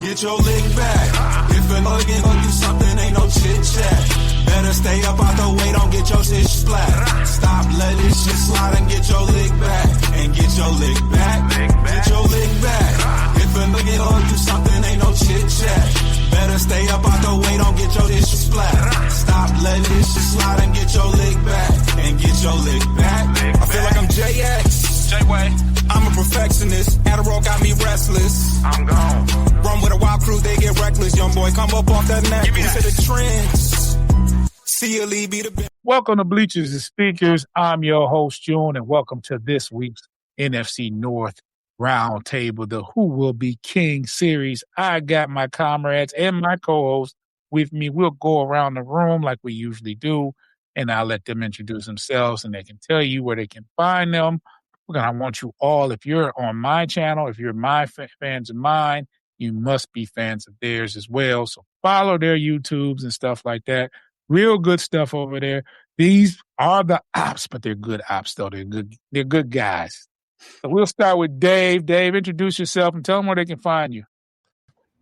Get your lick back. If a nigga gon' do something, ain't no chit chat. Better stay up out the way, don't get your shit splat. Stop, let this shit slide and get your lick back. And get your lick back. Get your lick back. If a nigga gon' do something, ain't no chit chat. Better stay up out the way, don't get your shit splat. Stop, let this shit slide and get your lick back. And get your lick back. I feel like I'm JX. J-Way. I'm a perfectionist. Adderall got me restless. I'm gone. Run with a wild crew, they get reckless. Young boy, come up off that neck. Into the trends. See a lead, be the. Welcome to Bleachers and Speakers. I'm your host, June, and welcome to this week's NFC North Roundtable, the Who Will Be King series. I got my comrades and my co-host with me. We'll go around the room like we usually do, and I'll let them introduce themselves, and they can tell you where they can find them. I want you all, if you're on my channel, if you're my fans of mine, you must be fans of theirs as well. So follow their YouTubes and stuff like that. Real good stuff over there. These are the ops, but they're good ops, though. They're good guys. So we'll start with Dave. Dave, introduce yourself and tell them where they can find you.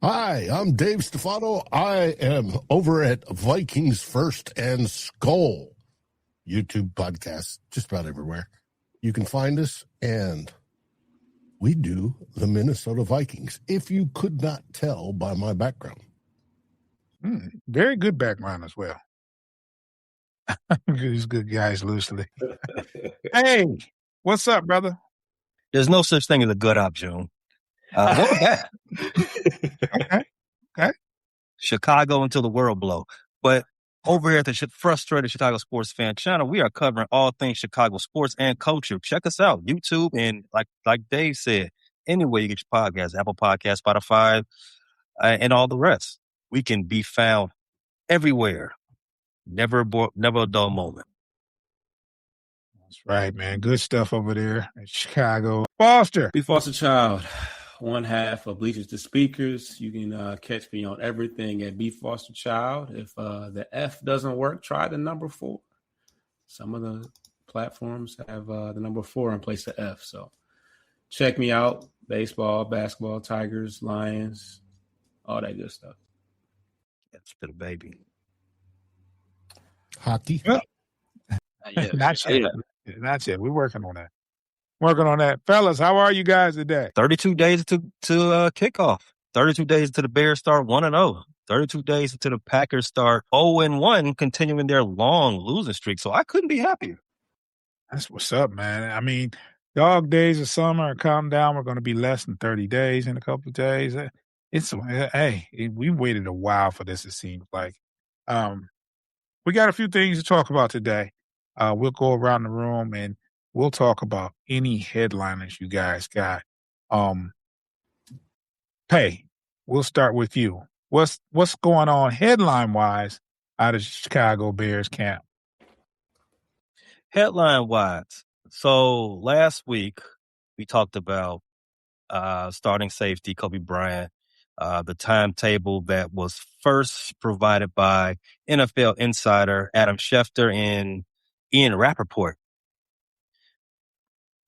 Hi, I'm Dave Stefano. I am over at Vikings First and Skull YouTube podcast, just about everywhere. You can find us, and we do the Minnesota Vikings, if you could not tell by my background. Very good background as well. These good guys loosely. Hey, what's up, brother? There's no such thing as a good op, June. Welcome back. Okay. Chicago until the world blow. But over here at the Frustrated Chicago Sports Fan channel, we are covering all things Chicago sports and culture. Check us out, YouTube, and like Dave said, anywhere you get your podcasts, Apple Podcasts, Spotify, and all the rest. We can be found everywhere. Never a dull moment. That's right, man. Good stuff over there in Chicago. Foster. Be Foster Child, one half of Bleachers to Speakers. You can catch me on everything at Be Foster Child. If the F doesn't work, try the number 4. Some of the platforms have the number 4 in place of F. So check me out. Baseball, basketball, Tigers, Lions, all that good stuff. That's for the baby. Hockey. Yeah. Not yet. We're working on that. Fellas, how are you guys today? 32 days to kickoff. 32 days until the Bears start 1-0. 32 days until the Packers start 0-1, continuing their long losing streak. So I couldn't be happier. That's what's up, man. I mean, dog days of summer are calm down. We're going to be less than 30 days in a couple of days. We waited a while for this, it seems like. We got a few things to talk about today. We'll go around the room and we'll talk about any headliners you guys got. Hey, we'll start with you. What's going on headline-wise out of Chicago Bears camp? Headline-wise, so last week we talked about starting safety Kobe Bryant, the timetable that was first provided by NFL insider Adam Schefter and Ian Rappaport.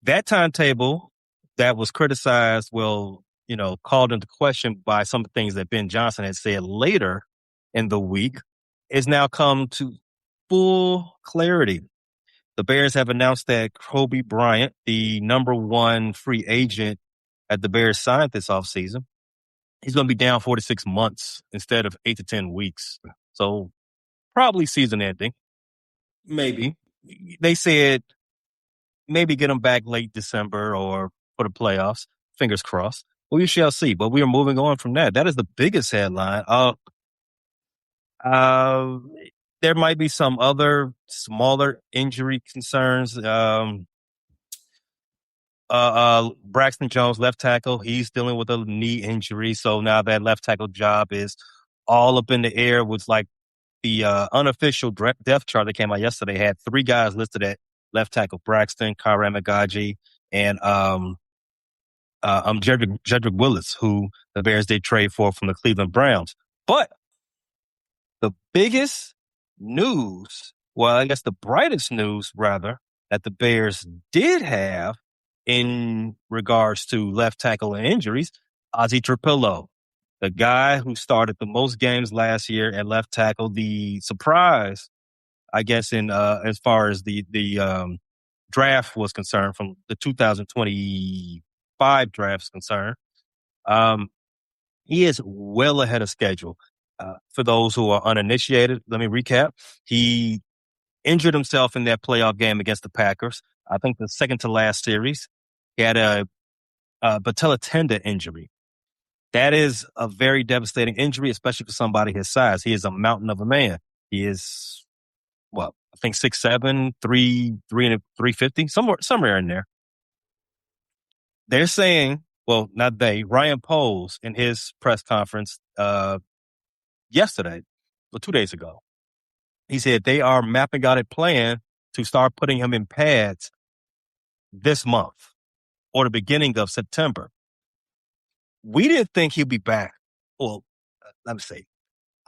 That timetable that was criticized, called into question by some of the things that Ben Johnson had said later in the week, is now come to full clarity. The Bears have announced that Kobe Bryant, the number 1 free agent that the Bears signed this offseason, he's going to be down 46 months instead of 8 to 10 weeks. So probably season ending. Maybe. They said maybe get him back late December or for the playoffs. Fingers crossed. We shall see. But we are moving on from that. That is the biggest headline. There might be some other smaller injury concerns. Braxton Jones, left tackle, he's dealing with a knee injury. So now that left tackle job is all up in the air. With like the unofficial depth chart that came out yesterday had 3 guys listed at left tackle: Braxton, Kyran McGodgy, and Jedrick Willis, who the Bears did trade for from the Cleveland Browns. But the biggest news, well, I guess the brightest news, rather, that the Bears did have in regards to left tackle and injuries, Ozzie Trapillo. The guy who started the most games last year at left tackle, the surprise, I guess, in as far as the draft was concerned, from the 2025 draft is concerned. He is well ahead of schedule. For those who are uninitiated, let me recap. He injured himself in that playoff game against the Packers. I think the second to last series. He had a patella tendon injury. That is a very devastating injury, especially for somebody his size. He is a mountain of a man. He is, I think 6'7", 350, somewhere in there. They're saying, not they, Ryan Poles in his press conference yesterday, or 2 days ago, he said they are mapping out a plan to start putting him in pads this month or the beginning of September. We didn't think he'd be back. Well, let me say,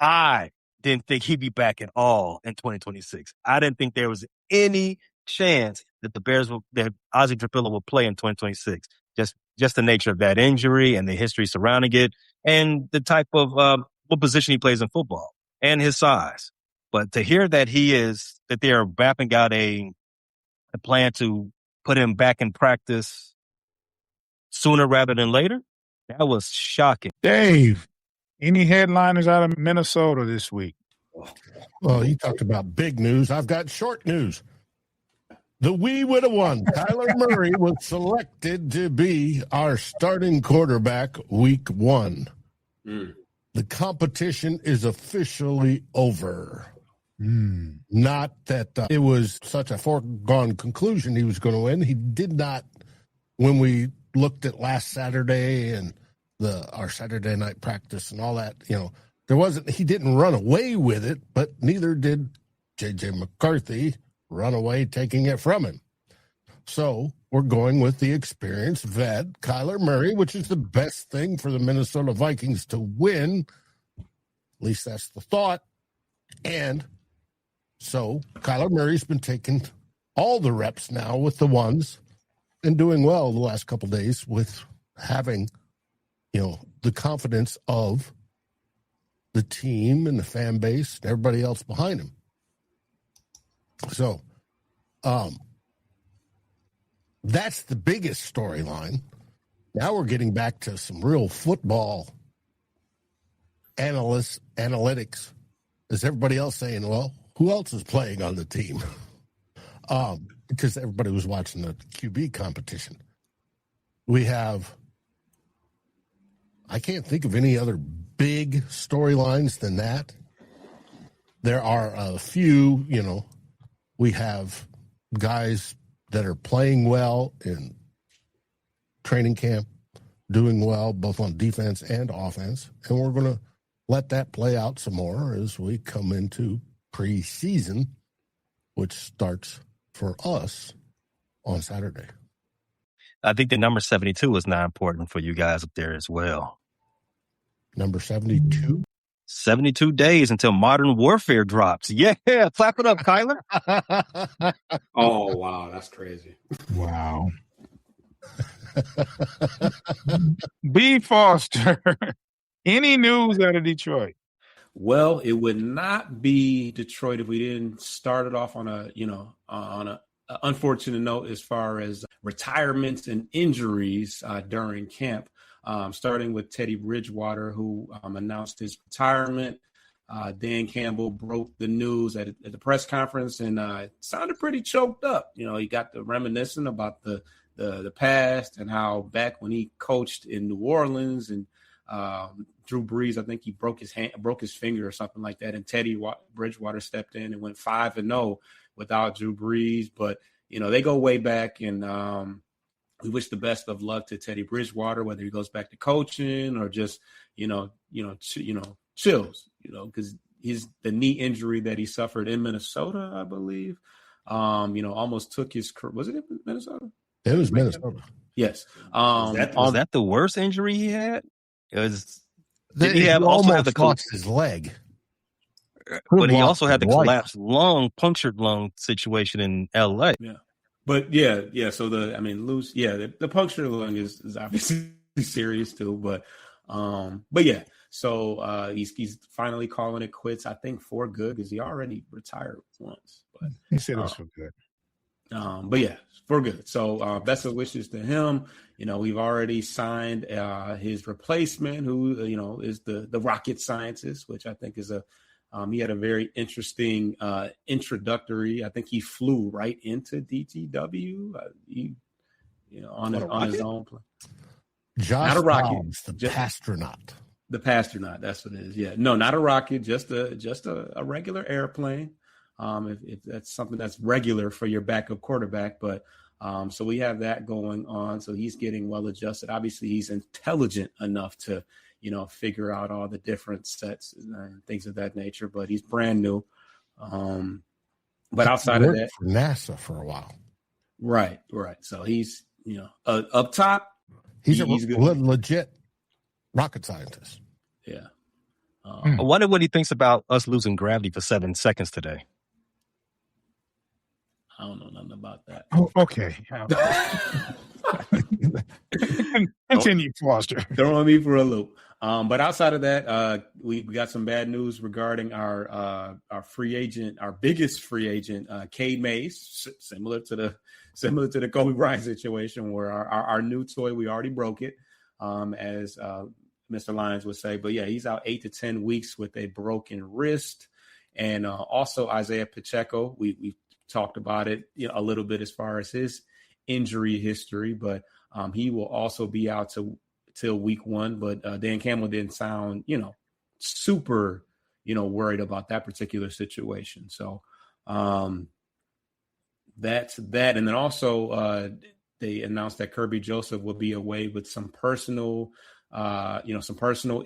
I didn't think he'd be back at all in 2026. I didn't think there was any chance that that Ozzie Trapilla will play in 2026. Just the nature of that injury and the history surrounding it and the type of what position he plays in football and his size. But to hear that that they are mapping out a plan to put him back in practice sooner rather than later, that was shocking. Dave, any headliners out of Minnesota this week? Well, you talked about big news. I've got short news. The we would have won. Kyler Murray was selected to be our starting quarterback week 1. The competition is officially over. Not that it was such a foregone conclusion he was going to win. He did not, when we looked at last Saturday and our Saturday night practice and all that, he didn't run away with it, but neither did J.J. McCarthy run away taking it from him. So we're going with the experienced vet, Kyler Murray, which is the best thing for the Minnesota Vikings to win. At least that's the thought. And so Kyler Murray's been taking all the reps now with the ones and doing well the last couple of days with having, the confidence of the team and the fan base and everybody else behind him. So, that's the biggest storyline. Now we're getting back to some real football analytics. Is everybody else saying, well, who else is playing on the team? Because everybody was watching the QB competition. I can't think of any other big storylines than that. There are a few, we have guys that are playing well in training camp, doing well both on defense and offense, and we're going to let that play out some more as we come into preseason, which starts for us on Saturday. I think the number 72 is not important for you guys up there as well. Number 72? 72 days until Modern Warfare drops. Yeah, clap it up, Kyler. Oh, wow. That's crazy. Wow. B. Foster, any news out of Detroit? Well, it would not be Detroit if we didn't start it off on a unfortunate note as far as retirements and injuries during camp. Starting with Teddy Bridgewater, who announced his retirement. Dan Campbell broke the news at the press conference and sounded pretty choked up. He got to reminiscing about the past and how back when he coached in New Orleans and Drew Brees, I think he broke his finger or something like that. And Teddy Bridgewater stepped in and went 5-0 without Drew Brees. But, they go way back, and we wish the best of luck to Teddy Bridgewater, whether he goes back to coaching or just, chills, because the knee injury that he suffered in Minnesota, I believe, almost took his career. Was it in Minnesota? It was Minnesota. Yes. Was that the worst injury he had? It was. Did he also have lost his leg? But he also had the collapsed punctured lung situation in L.A. Yeah. But yeah. So the punctured lung is obviously serious too. But yeah. So he's finally calling it quits, I think, for good, because he already retired once. But he said it was for good. But yeah, for good. So best of wishes to him. We've already signed his replacement, who is the rocket scientist, which I think is he had a very interesting introductory. I think he flew right into DTW. On his own plane. Josh Not a rocket, Dobbs, the Pastronaut. The Pastronaut, that's what it is. Yeah, no, not a rocket, just a regular airplane. If that's something that's regular for your backup quarterback, but so we have that going on. So he's getting well adjusted. Obviously, he's intelligent enough to figure out all the different sets and things of that nature. But he's brand new. But outside of that, for NASA for a while. Right. So he's up top. He's a legit rocket scientist. Yeah. I wonder what he thinks about us losing gravity for 7 seconds today. I don't know nothing about that. Oh, okay. Continue, Foster. Throwing me for a loop. But outside of that, we got some bad news regarding our free agent, our biggest free agent, Cade Mays, similar to the Kobe Bryant situation, where our new toy, we already broke it, as Mr. Lyons would say. But yeah, he's out 8 to 10 weeks with a broken wrist. And also Isaiah Pacheco, we talked about it a little bit as far as his injury history, but he will also be out till week 1. But Dan Campbell didn't sound, super, worried about that particular situation. So that's that. And then also they announced that Kirby Joseph will be away with some personal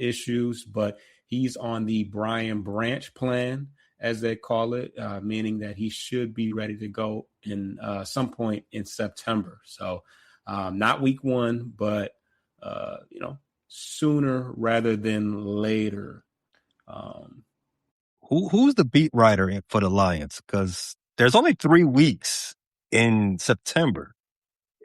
issues, but he's on the Brian Branch plan, as they call it, meaning that he should be ready to go in some point in September. So not week 1, but, sooner rather than later. Who's the beat writer for the Lions? Because there's only 3 weeks in September.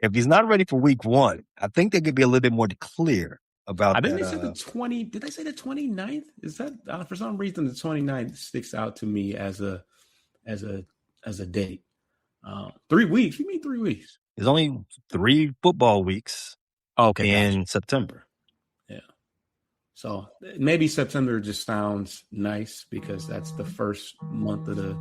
If he's not ready for week 1, I think they could be a little bit more clear about that. I think they said the 20. Did they say the 29th? Is that for some reason the 29th sticks out to me as a date? 3 weeks. You mean 3 weeks? There's only 3 football weeks. Okay, in September. Yeah. So maybe September just sounds nice because that's the first month of the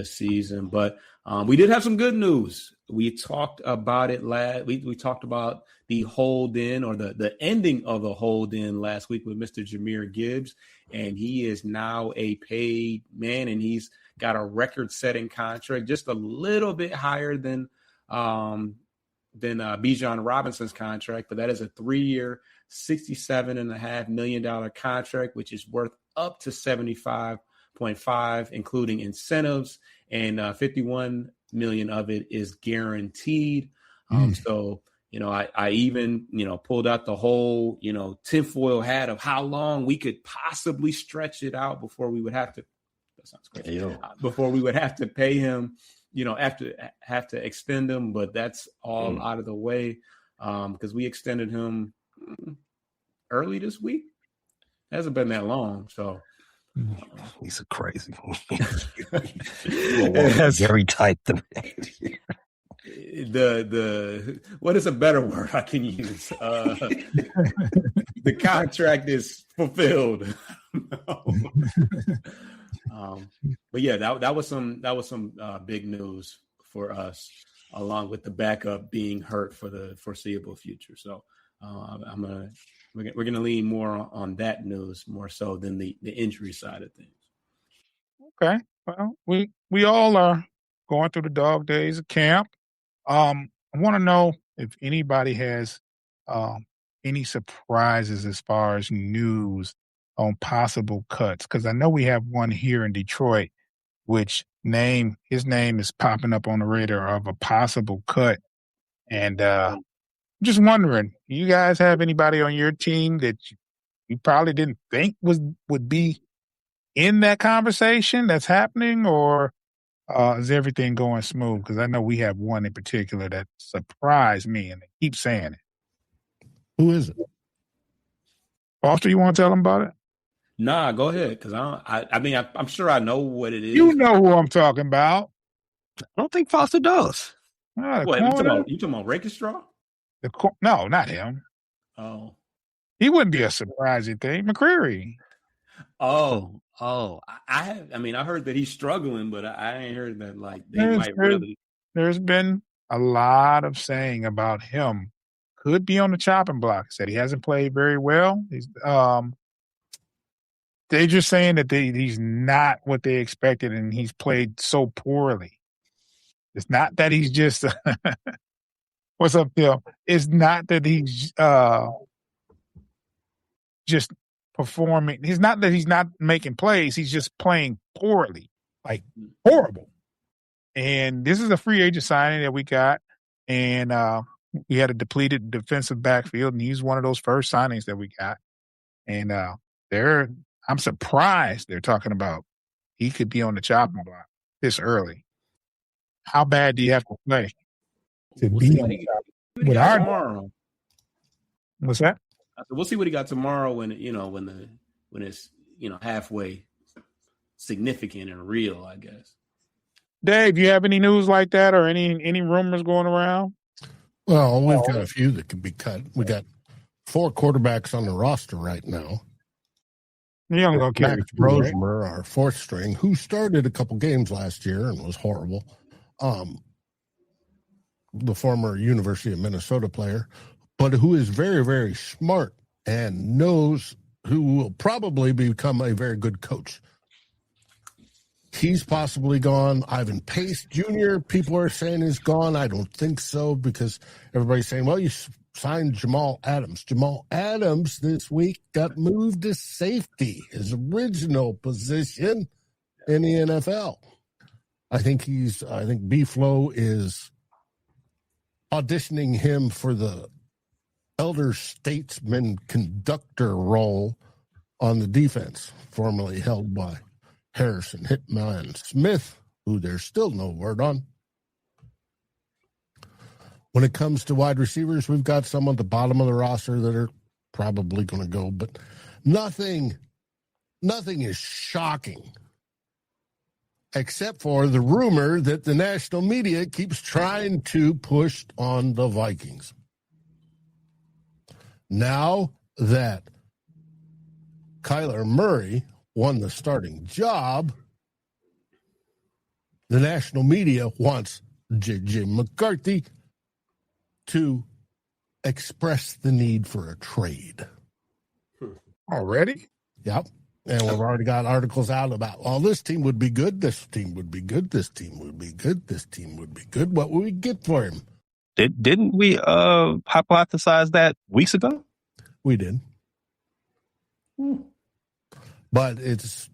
season. But we did have some good news. We talked about it we talked about the hold in, or the ending of the hold in last week with Mr. Jahmyr Gibbs, and he is now a paid man, and he's got a record-setting contract, just a little bit higher than Bijan Robinson's contract, but that is a 3-year, $67.5 million contract, which is worth up to 75.5, including incentives, and 51 million of it is guaranteed. So, I even, pulled out the whole, tinfoil hat of how long we could possibly stretch it out before we would have to, that sounds crazy, before we would have to pay him, have to extend him, but that's all out of the way, because we extended him early this week. It hasn't been that long, so he's a crazy. That's very tight. The what is a better word I can use? The contract is fulfilled. But yeah, that was some big news for us, along with the backup being hurt for the foreseeable future. So we're gonna lean more on that news more so than the injury side of things. Okay, well, we all are going through the dog days of camp. I want to know if anybody has any surprises as far as news on possible cuts, because I know we have one here in Detroit, which his name is popping up on the radar of a possible cut. And just wondering, you guys have anybody on your team that you probably didn't think would be in that conversation that's happening, or is everything going smooth? Because I know we have one in particular that surprised me, and they keep saying it. Who is it? Foster, you want to tell them about it? Nah, go ahead, because I'm sure I know what it is. You know who I'm talking about. I don't think Foster does. The What corner. you talking about Rakestraw? No, not him. Oh. He wouldn't be a surprising thing. McCreary. Oh. I heard that he's struggling, but I ain't heard that like they might really. There's been a lot of saying about him. Could be on the chopping block. Said he hasn't played very well. They're just saying that he's not what they expected, and he's played so poorly. It's not that he's just what's up, Phil? It's not that he's just performing. It's not that he's not making plays. He's just playing poorly, like horrible. And this is a free agent signing that we got, and we had a depleted defensive backfield, and he's one of those first signings that we got. And I'm surprised they're talking about he could be on the chopping block this early. How bad do you have to play to be on the chopping block? Tomorrow. What's that? We'll see what he got tomorrow when it's halfway significant and real, I guess. Dave, you have any news like that or any rumors going around? Well, we've got a few that could be cut. We got 4 quarterbacks on the roster right now. You're only going to carry Max Rosemer, our 4th string, who started a couple games last year and was horrible. The former University of Minnesota player, but who is very, very smart and knows who will probably become a very good coach. He's possibly gone. Ivan Pace Jr., people are saying is gone. I don't think so, because everybody's saying, well, you signed Jamal Adams. Jamal Adams this week got moved to safety, his original position in the NFL. I think B-Flow is auditioning him for the elder statesman conductor role on the defense, formerly held by Harrison Hitman Smith, who there's still no word on. When it comes to wide receivers, we've got some on the bottom of the roster that are probably going to go, but nothing is shocking except for the rumor that the national media keeps trying to push on the Vikings. Now that Kyler Murray won the starting job, the national media wants J.J. McCarthy to express the need for a trade. Already? Yep. And we've already got articles out about, well, this team would be good, this team would be good, this team would be good, this team would be good. What would we get for him? Didn't we hypothesize that weeks ago? We did. But it's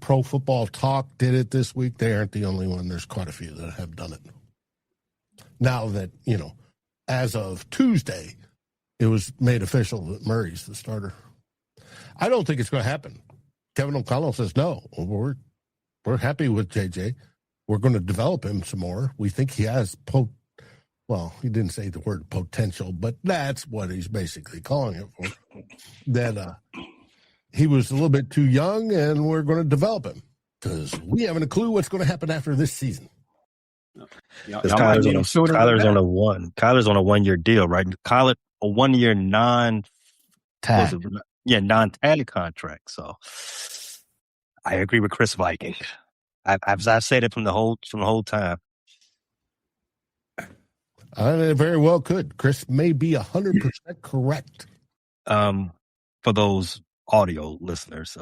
Pro Football Talk did it this week. They aren't the only one. There's quite a few that have done it. Now that, as of Tuesday, it was made official that Murray's the starter. I don't think it's going to happen. Kevin O'Connell says, no, we're happy with JJ. We're going to develop him some more. We think he has he didn't say the word potential, but that's what he's basically calling it for. That he was a little bit too young, and we're going to develop him because we haven't a clue what's going to happen after this season. Kyler's on a 1-year deal, right? Kyler a 1-year non-tag contract. So I agree with Chris Viking. I've said it from the whole time. It very well could. Chris may be 100% correct. For those audio listeners,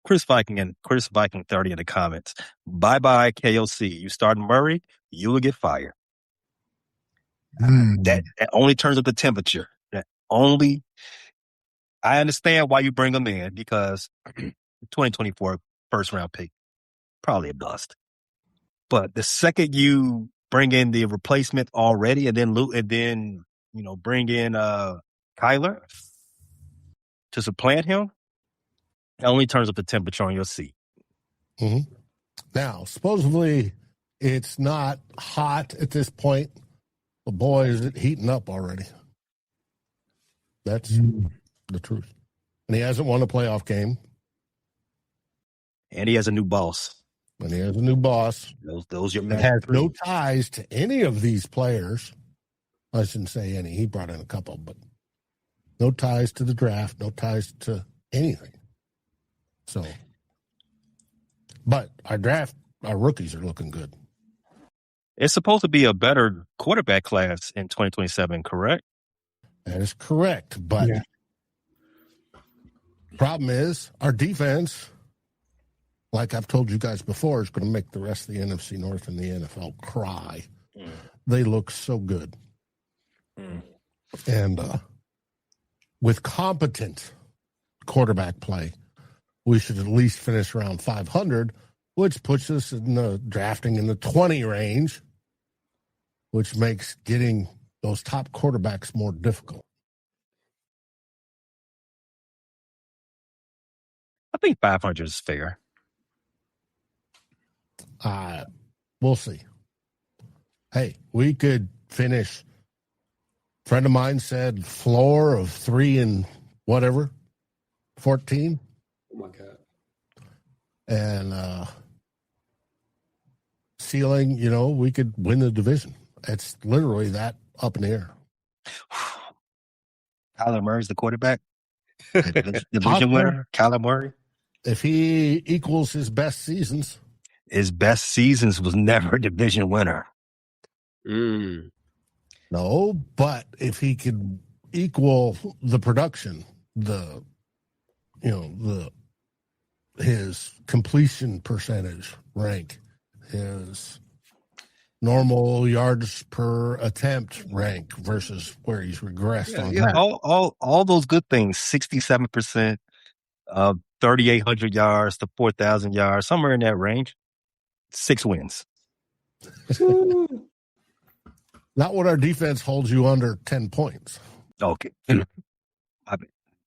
Chris Viking 30 in the comments. Bye KOC. You start Murray, you will get fired. That only turns up the temperature. I understand why you bring him in, because 2024 first round pick, probably a bust. But the second you bring in the replacement already, and then bring in Kyler to supplant him, it only turns up the temperature on your seat. Mm-hmm. Now, supposedly it's not hot at this point. But boy, is it heating up already. That's the truth. and he hasn't won a playoff game. And he has a new boss. And he has a new boss. Those your That magic has no three. ties to any of these players. I shouldn't say any. He brought in a couple, but no ties to the draft, no ties to anything. So, but our rookies are looking good. It's supposed to be a better quarterback class in 2027, correct? That is correct. But problem is our defense, like I've told you guys before, is going to make the rest of the NFC North and the NFL cry. They look so good. And with competent quarterback play, we should at least finish around 500, which puts us in the drafting in the 20 range, which makes getting those top quarterbacks more difficult. I think 500 is fair. We'll see. Hey, we could finish. A friend of mine said floor of 3 and whatever, 14. Oh my God. And ceiling, we could win the division. It's literally that up in the air. Kyler Murray's the quarterback. Division winner, Kyler Murray. If he equals his best seasons. His best seasons was never a division winner. No, but if he could equal the production, his completion percentage rank, his normal yards per attempt rank versus where he's regressed on that. All those good things, 67%, 3,800 yards to 4,000 yards, somewhere in that range. 6 wins. Not what our defense holds you under 10 points. Okay. I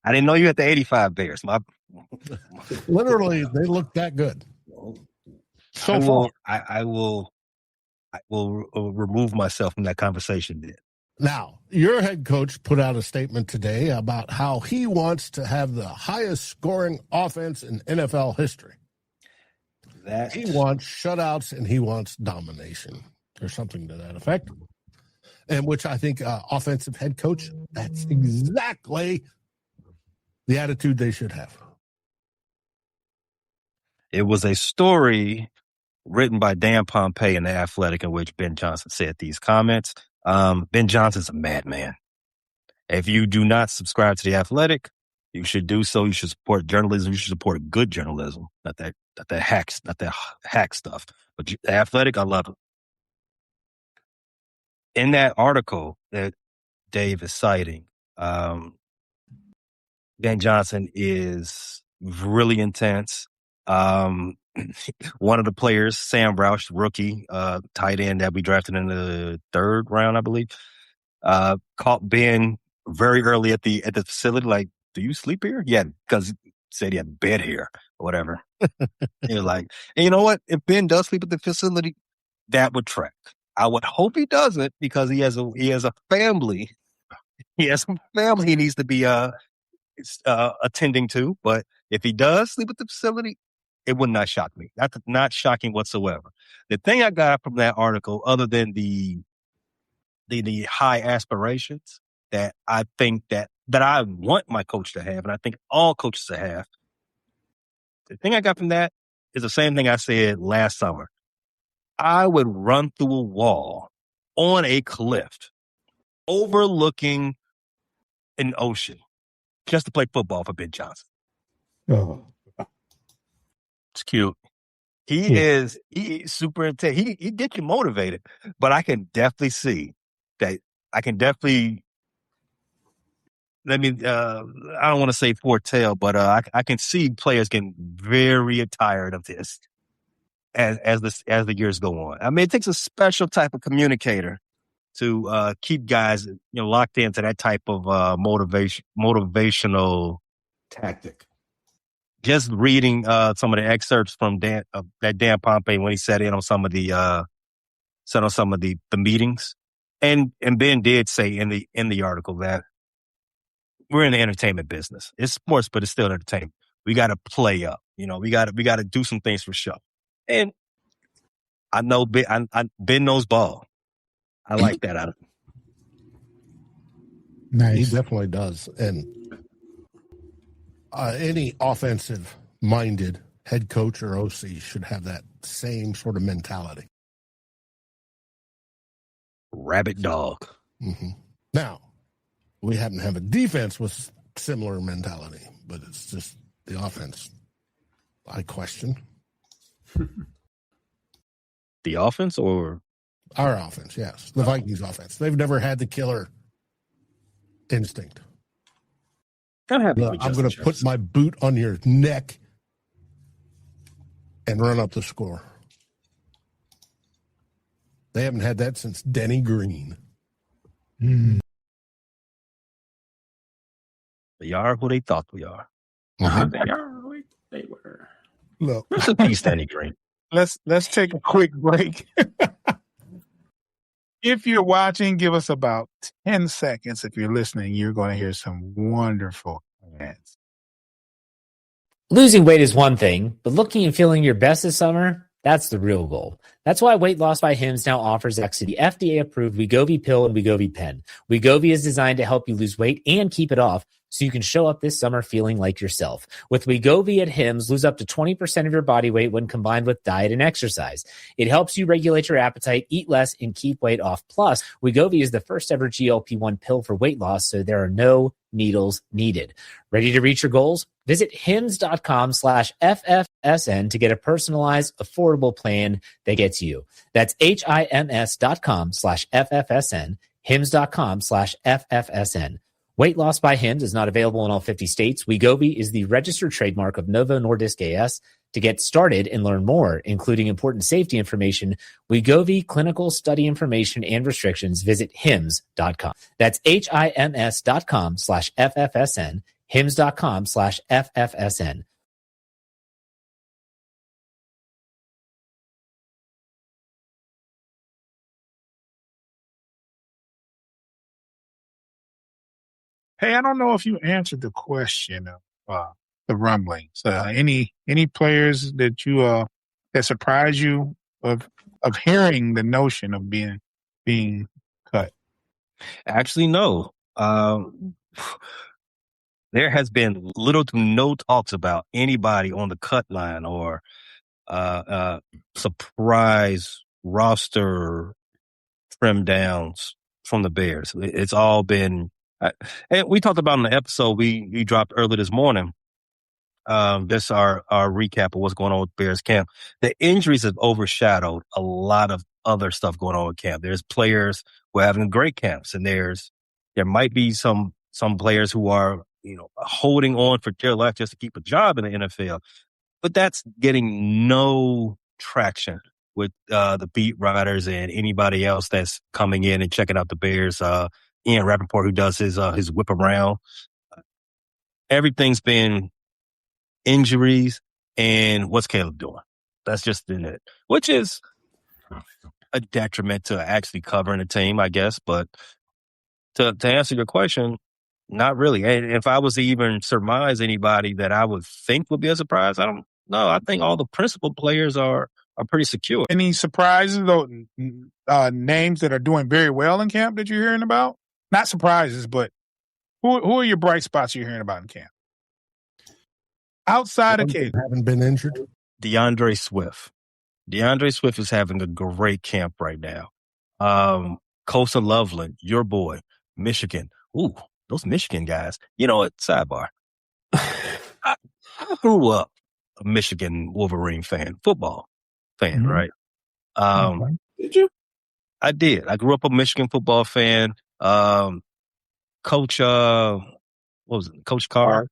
didn't know you had the 85 Bears. Literally, they look that good. I will remove myself from that conversation then. Now, your head coach put out a statement today about how he wants to have the highest scoring offense in NFL history. He wants shutouts and he wants domination or something to that effect. And which I think offensive head coach, that's exactly the attitude they should have. It was a story written by Dan Pompei in The Athletic in which Ben Johnson said these comments. Ben Johnson's a madman. If you do not subscribe to The Athletic, you should do so. You should support journalism. You should support good journalism, not that hack stuff. But The Athletic, I love it. In that article that Dave is citing, Ben Johnson is really intense. One of the players, Sam Roush, rookie, tight end that we drafted in the 3rd round, I believe, caught Ben very early at the facility. Like, do you sleep here? Yeah, because he said he had bed here or whatever. He was like, and you know what? If Ben does sleep at the facility, that would track. I would hope he doesn't because he has a family. He has some family he needs to be attending to. But if he does sleep at the facility, it would not shock me. That's not shocking whatsoever. The thing I got from that article, other than the high aspirations that I think that I want my coach to have, and I think all coaches to have, the thing I got from that is the same thing I said last summer. I would run through a wall on a cliff overlooking an ocean just to play football for Ben Johnson. Oh. It's cute. He's super intense. He gets you motivated, but I can definitely see that. I can definitely, I don't want to say foretell, but I can see players getting very tired of this as the years go on. I mean, it takes a special type of communicator to keep guys locked into that type of motivational tactic. Just reading some of the excerpts from Dan Pompei when he sat in on some of the meetings, and Ben did say in the article that we're in the entertainment business. It's sports, but it's still entertainment. We got to play up. We got to do some things for show. And I know Ben knows ball. I like that out of him. Nice. He definitely does. And any offensive-minded head coach or OC should have that same sort of mentality. Rabbit dog. Mm-hmm. Now, we happen to have a defense with similar mentality, but it's just the offense I question. The offense or? Our offense, yes. The Vikings offense. They've never had the killer instinct. I'm going to put my boot on your neck and run up the score. They haven't had that since Denny Green. Mm. They are who they thought we are. Uh-huh. They are who they were. Look, rest in peace, Denny Green. Let's take a quick break. If you're watching, give us about 10 seconds. If you're listening, you're going to hear some wonderful ads. Losing weight is one thing, but looking and feeling your best this summer, that's the real goal. That's why Weight Loss by Hims now offers the FDA-approved Wegovy pill and Wegovy pen. Wegovy is designed to help you lose weight and keep it off so you can show up this summer feeling like yourself. With Wegovy at Hims, lose up to 20% of your body weight when combined with diet and exercise. It helps you regulate your appetite, eat less, and keep weight off. Plus, Wegovy is the first ever GLP-1 pill for weight loss, so there are no needles needed. Ready to reach your goals? Visit hims.com/FFSN to get a personalized, affordable plan that gets you. That's HIMS.com/FFSN, hims.com/FFSN. Weight Loss by Hims is not available in all 50 states. Wegovy is the registered trademark of Novo Nordisk AS. To get started and learn more, including important safety information, Wegovy clinical study information and restrictions, visit hims.com. That's HIMS.com/FFSN, hims.com/FFSN. Hey, I don't know if you answered the question of the rumblings. Any players that you that surprised you of hearing the notion of being cut? Actually, no. There has been little to no talks about anybody on the cut line or surprise roster trim downs from the Bears. It's all been, and we talked about in the episode we dropped early this morning. This our recap of what's going on with Bears camp. The injuries have overshadowed a lot of other stuff going on with camp. There's players who are having great camps, and there might be some players who are holding on for dear life just to keep a job in the NFL. But that's getting no traction with the beat writers and anybody else that's coming in and checking out the Bears. Ian Rappaport, who does his whip around. Everything's been injuries and what's Caleb doing? That's just in it, which is a detriment to actually covering a team, I guess. But to answer your question, not really. And if I was to even surmise anybody that I would think would be a surprise, I don't know. I think all the principal players are pretty secure. Any surprises, though, names that are doing very well in camp that you're hearing about? Not surprises, but who are your bright spots you're hearing about in camp? Outside of Caleb. Haven't been injured? DeAndre Swift. DeAndre Swift is having a great camp right now. Costa Loveland, your boy, Michigan. Ooh, those Michigan guys. You know what? Sidebar. I grew up a Michigan Wolverine fan, football fan, right? Okay. Did you? I did. I grew up a Michigan football fan. Coach, what was it? Coach Carr?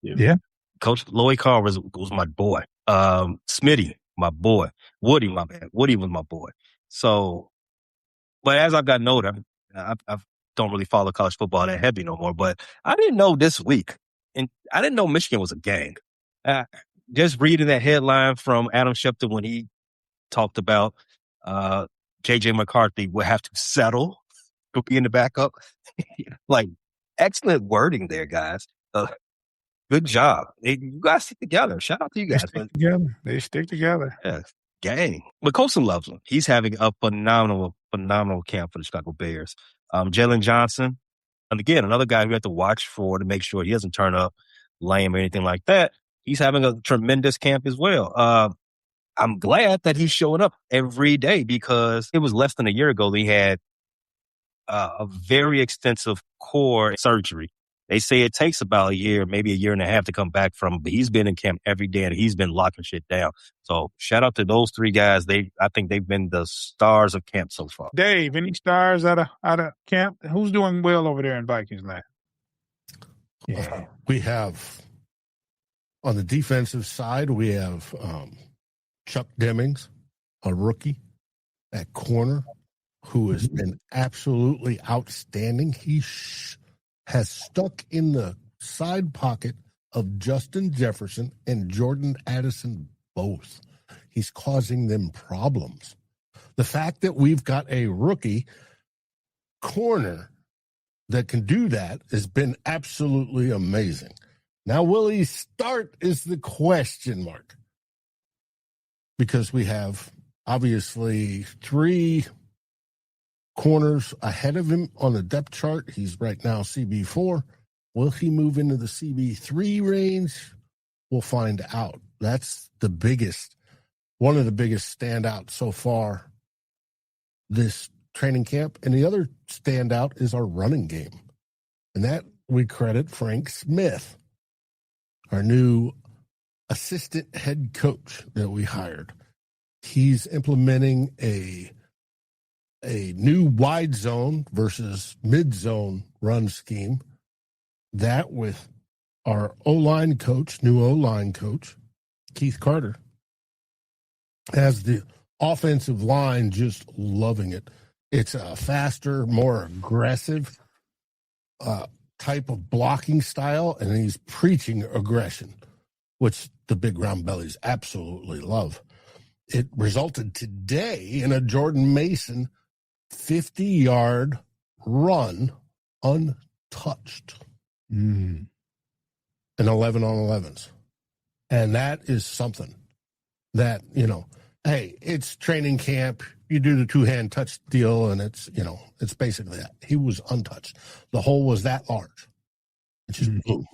Yeah. Coach Lloyd Carr was my boy. Smitty, my boy. Woody, my man. Woody was my boy. So, but as I've gotten older, I don't really follow college football that heavy no more. But I didn't know this week, and I didn't know Michigan was a gang. Just reading that headline from Adam Schefter when he talked about J.J. McCarthy will have to settle to be in the backup. Like, excellent wording there, guys. Good job. You guys stick together. Shout out to you guys. They stick together. Yeah, gang. But Colson loves him. He's having a phenomenal camp for the Chicago Bears. Jalen Johnson, and again, another guy we have to watch for to make sure he doesn't turn up lame or anything like that. He's having a tremendous camp as well. I'm glad that he's showing up every day because it was less than a year ago that he had a very extensive core surgery. They say it takes about a year, maybe a year and a half to come back from, but he's been in camp every day and he's been locking shit down. So shout out to those three guys. I think they've been the stars of camp so far. Dave, any stars out of camp? Who's doing well over there in Vikings land? Yeah. We have on the defensive side, we have Chuck Demings, a rookie at corner, who has been absolutely outstanding. He has stuck in the side pocket of Justin Jefferson and Jordan Addison both. He's causing them problems. The fact that we've got a rookie corner that can do that has been absolutely amazing. Now, will he start is the question mark. Because we have obviously three corners ahead of him on the depth chart. He's right now CB4. Will he move into the CB3 range? We'll find out. That's one of the biggest standouts so far this training camp. And the other standout is our running game. And that we credit Frank Smith, our new assistant head coach that we hired. He's implementing a new wide zone versus mid zone run scheme. That with our new O-line coach, Keith Carter, has the offensive line just loving it. It's a faster, more aggressive type of blocking style, and he's preaching aggression, which the big round bellies absolutely love. It resulted today in a Jordan Mason 50-yard run untouched. And 11 on 11s. And that is something that, hey, it's training camp. You do the two-hand touch deal, and it's basically that. He was untouched. The hole was that large. It's just boom.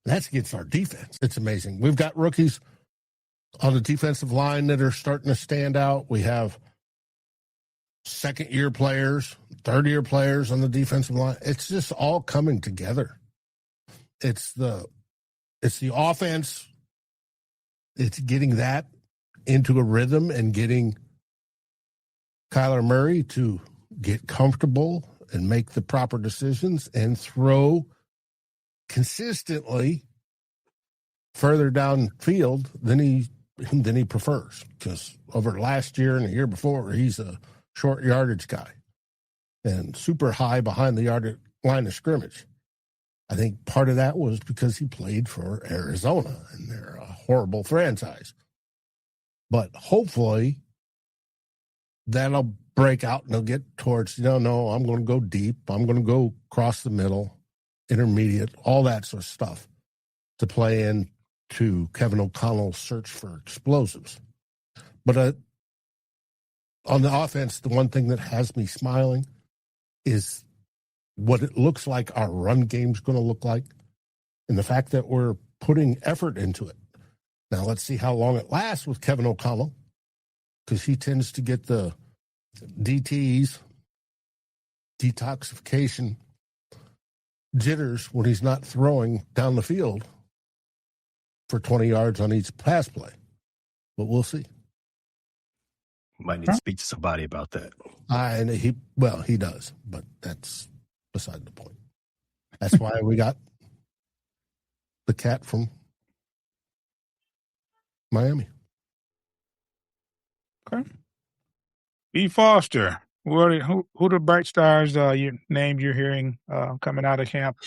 That's against our defense. It's amazing. We've got rookies on the defensive line that are starting to stand out. We have second-year players, third-year players on the defensive line. It's just all coming together. It's the offense. It's getting that into a rhythm and getting Kyler Murray to get comfortable and make the proper decisions and throw consistently further downfield than he prefers. Because over last year and the year before, he's a short yardage guy and super high behind the line of scrimmage. I think part of that was because he played for Arizona, and they're a horrible franchise. But hopefully that'll break out and they'll get towards, no, I'm going to go deep. I'm going to go across the middle, intermediate, all that sort of stuff to play into Kevin O'Connell's search for explosives. But on the offense, the one thing that has me smiling is what it looks like our run game's going to look like and the fact that we're putting effort into it. Now, let's see how long it lasts with Kevin O'Connell, because he tends to get the DTs, detoxification jitters, when he's not throwing down the field for 20 yards on each pass play. But we'll see. Might need to speak to somebody about that. He does, but that's beside the point. That's why we got the cat from Miami. Okay. B. Foster, who the bright stars you named you're hearing coming out of camp?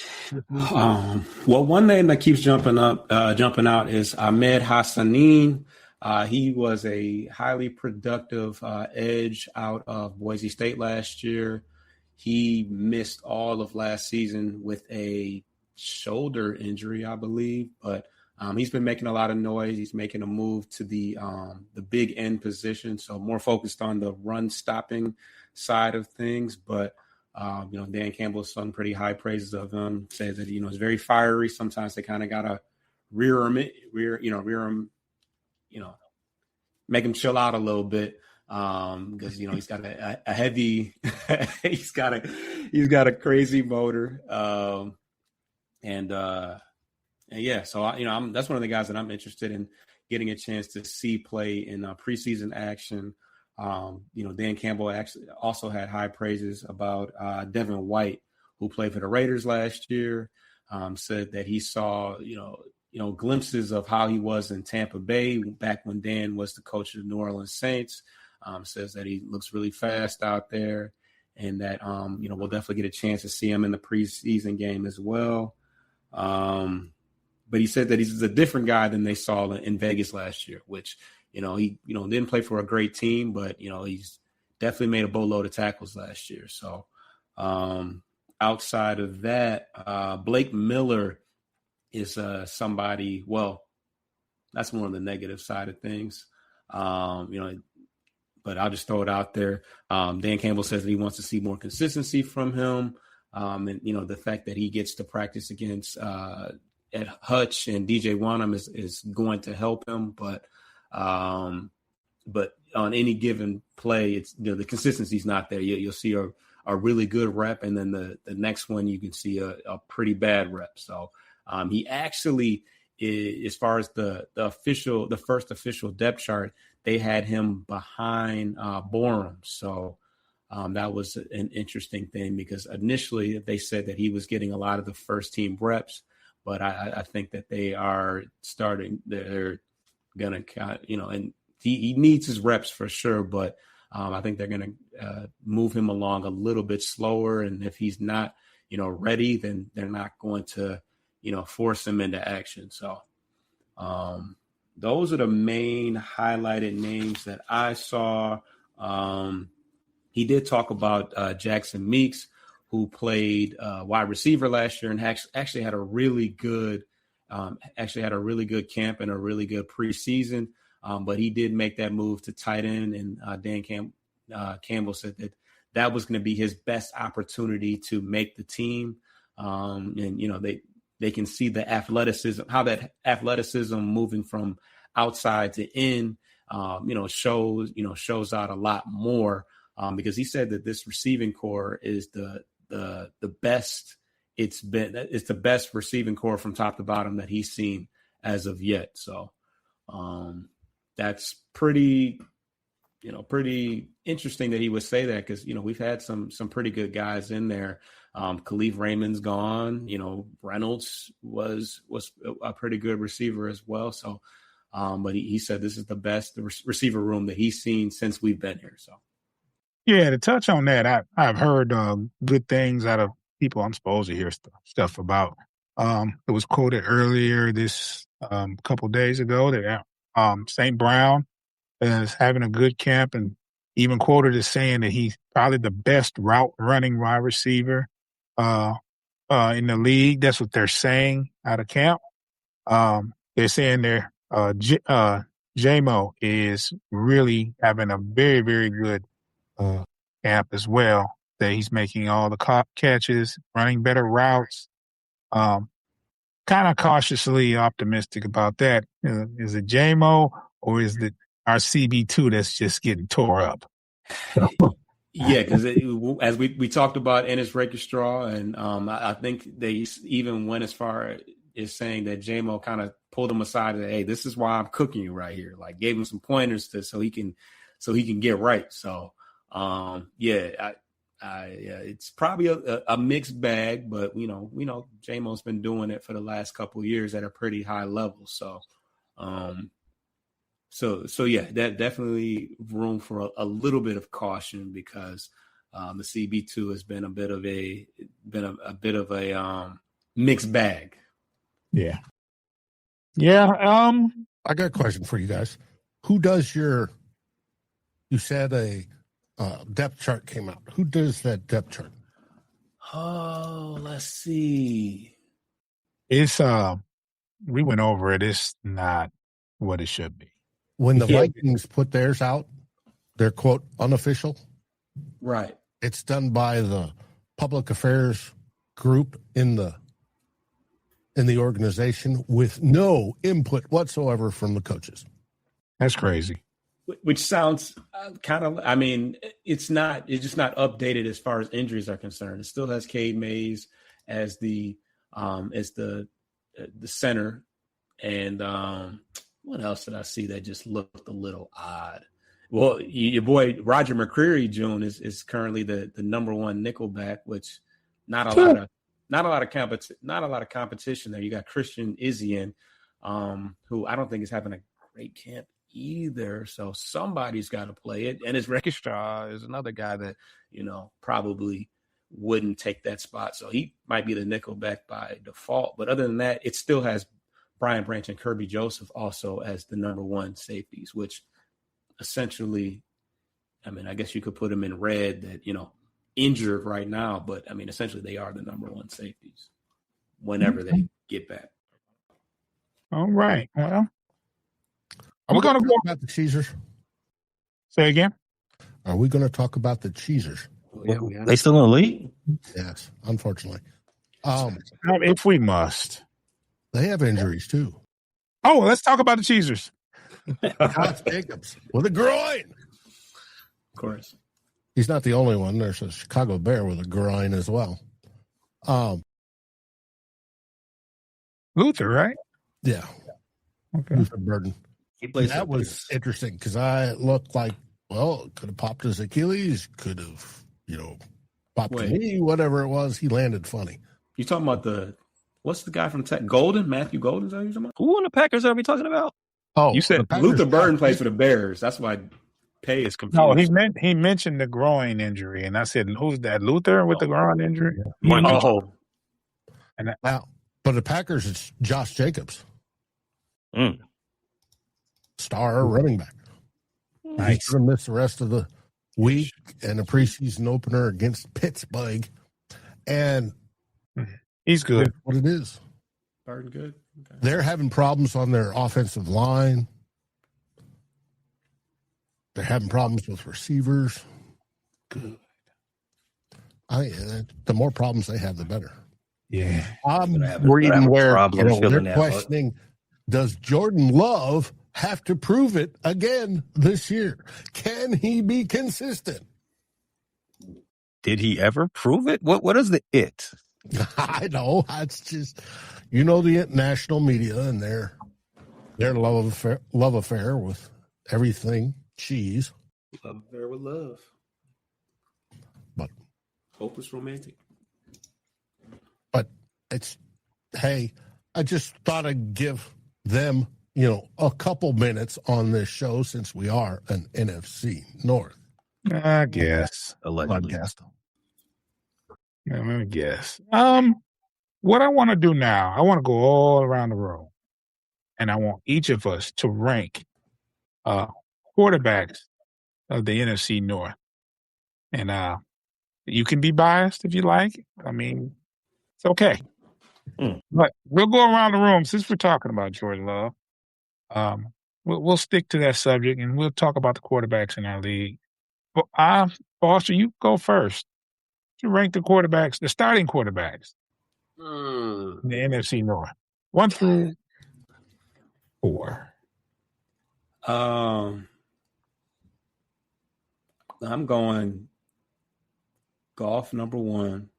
Well, one name that keeps jumping out is Ahmed Hassanin. He was a highly productive edge out of Boise State last year. He missed all of last season with a shoulder injury, I believe, but he's been making a lot of noise. He's making a move to the big end position, so more focused on the run stopping side of things. But Dan Campbell sung pretty high praises of him. Says that he's very fiery. Sometimes they kind of gotta rear him, make him chill out a little bit. Because he's got a heavy, he's got a crazy motor, and yeah. So that's one of the guys that I'm interested in getting a chance to see play in preseason action. Dan Campbell actually also had high praises about Devin White, who played for the Raiders last year. Said that he saw glimpses of how he was in Tampa Bay back when Dan was the coach of the New Orleans Saints. Says that he looks really fast out there, and that we'll definitely get a chance to see him in the preseason game as well. But he said that he's a different guy than they saw in Vegas last year, which he didn't play for a great team, but he's definitely made a boatload of tackles last year. So outside of that, Blake Miller is somebody. Well, that's more on the negative side of things. But I'll just throw it out there. Dan Campbell says that he wants to see more consistency from him. And, the fact that he gets to practice against Ed Hutch and DJ Wanham is going to help him. But on any given play, it's the consistency's not there. You'll see a really good rep, and then the next one you can see a pretty bad rep. So he actually, as far as the first official depth chart, they had him behind Borum. So that was an interesting thing, because initially they said that he was getting a lot of the first team reps, but I think that they're going to, and he needs his reps for sure, but I think they're going to move him along a little bit slower. And if he's not, ready, then they're not going to, force him into action. So those are the main highlighted names that I saw. He did talk about Jackson Meeks, who played wide receiver last year and actually had a really good camp and a really good preseason. But he did make that move to tight end, and Dan Campbell said that was going to be his best opportunity to make the team. And they can see the athleticism, how that athleticism moving from outside to in, shows out a lot more, because he said that this receiving core is the best it's the best receiving core from top to bottom that he's seen as of yet. So that's pretty interesting that he would say that, because we've had some pretty good guys in there. Khalif Raymond's gone. Reynolds was a pretty good receiver as well. So, but he said this is the best receiver room that he's seen since we've been here. So, yeah, to touch on that, I've heard good things out of people I'm supposed to hear stuff about. It was quoted earlier this couple days ago that St. Brown is having a good camp, and even quoted as saying that he's probably the best route running wide receiver in the league. That's what they're saying out of camp. They're saying J-Mo is really having a very, very good camp as well, that he's making all the catches, running better routes. Kind of cautiously optimistic about that. Is it J-Mo, or is it our CB2 that's just getting tore up? Yeah, because as we talked about Ennis Rakestraw, and I think they even went as far as saying that J-Mo kind of pulled him aside and said, hey, this is why I'm cooking you right here. Like, gave him some pointers so he can get right. So it's probably a mixed bag, but we know J-Mo's been doing it for the last couple of years at a pretty high level. So So yeah, that definitely room for a little bit of caution, because the CB2 has been a bit of a mixed bag. Yeah. I got a question for you guys. Who does you said a depth chart came out. Who does that depth chart? Oh, let's see. It's we went over it. It's not what it should be. When the Yeah. Vikings put theirs out, their quote unofficial, Right. it's done by the public affairs group in the organization with no input whatsoever from the coaches. That's crazy. Which sounds kind of, I mean, it's just not updated as far as injuries are concerned. It still has Cade Mays as the center. And what else did I see that just looked a little odd? Well, your boy Roger McCreary, June, is currently the number one nickelback, which not a lot of competition there. You got Christian Izzian, who I don't think is having a great camp either. So somebody's got to play it. And his Rekishaw is another guy that, probably wouldn't take that spot. So he might be the nickelback by default. But other than that, it still has Brian Branch and Kirby Joseph also as the number one safeties, which essentially, I mean, I guess you could put them in red that, injured right now. But, I mean, essentially they are the number one safeties whenever they get back. All right. Well, are we going going to to go talk about the Cheesers? Say again? Are we going to talk about the Cheesers? Yeah, we are. They still in the league? Yes, unfortunately. If we must. They have injuries too. Oh, let's talk about the Cheesers. Josh Jacobs with a groin. Of course. He's not the only one. There's a Chicago Bear with a groin as well. Luther, right? Yeah. Okay. Luther Burden. He plays That was interesting because I looked like, well, could have popped his Achilles, could have, popped a knee, whatever it was. He landed funny. You talking about what's the guy from Tech? Golden? Matthew Golden? Is that what you're talking about? Who on the Packers are we talking about? Oh, You said Luther Burden plays for the Bears. That's why Pay is confused. no. He mentioned the groin injury, and I said, "Who's that? Luther with the groin injury?" Oh, Now, but the Packers, it's Josh Jacobs, star running back. Nice. He's going to miss the rest of the week and a preseason opener against Pittsburgh. And He's good. that's what it is. Burden good. Okay. They're having problems on their offensive line. They're having problems with receivers. Good. The more problems they have, the better. Yeah. I'm reading where they're that, questioning, does Jordan Love have to prove it again this year? Can he be consistent? Did he ever prove it? What is the it? I know. It's just, the national media and their love affair with everything cheese. Love affair with love. But hopeless romantic. But hey, I just thought I'd give them, a couple minutes on this show since we are an NFC North I guess. Allegedly. podcast. I guess. What I want to do now, I want to go all around the room, and I want each of us to rank quarterbacks of the NFC North. And you can be biased if you like. I mean, it's okay. But we'll go around the room since we're talking about Jordan Love. We'll stick to that subject, and we'll talk about the quarterbacks in our league. But Foster, you go first. You rank the quarterbacks, the starting quarterbacks in the NFC North, 1 through 4. I'm going Goff number 1.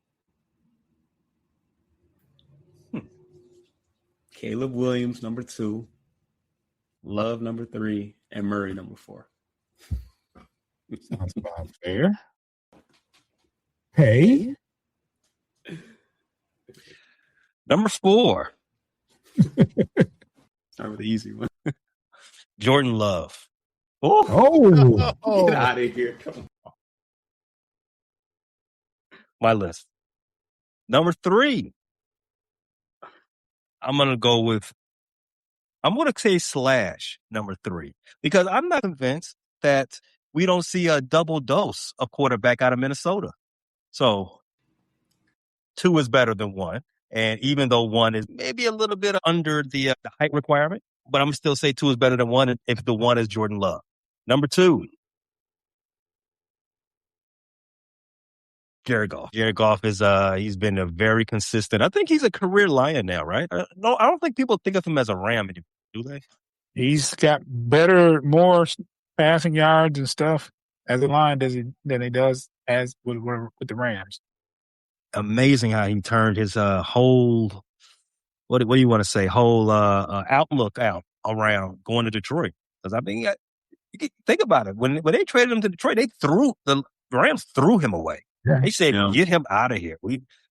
Caleb Williams number 2. Love number 3, and Murray number 4. Sounds about fair. Hey. Number 4. Start with the easy one. Jordan Love. Oh. Get out of here. Come on. My list. Number 3. I'm going to say slash number 3 because I'm not convinced that we don't see a double dose of quarterback out of Minnesota. So 2 is better than 1. And even though 1 is maybe a little bit under the height requirement, but I'm still say 2 is better than 1 if the 1 is Jordan Love. Number 2, Jared Goff. Jared Goff is he's been a very consistent. I think he's a career Lion now, right? No, I don't think people think of him as a Ram, do they? He's got more passing yards and stuff as a Lion than he does as with the Rams. Amazing how he turned his whole what do you want to say outlook out around going to Detroit. Because I mean, you can think about it. When they traded him to Detroit, the Rams threw him away. Yeah. They said, "Get him out of here."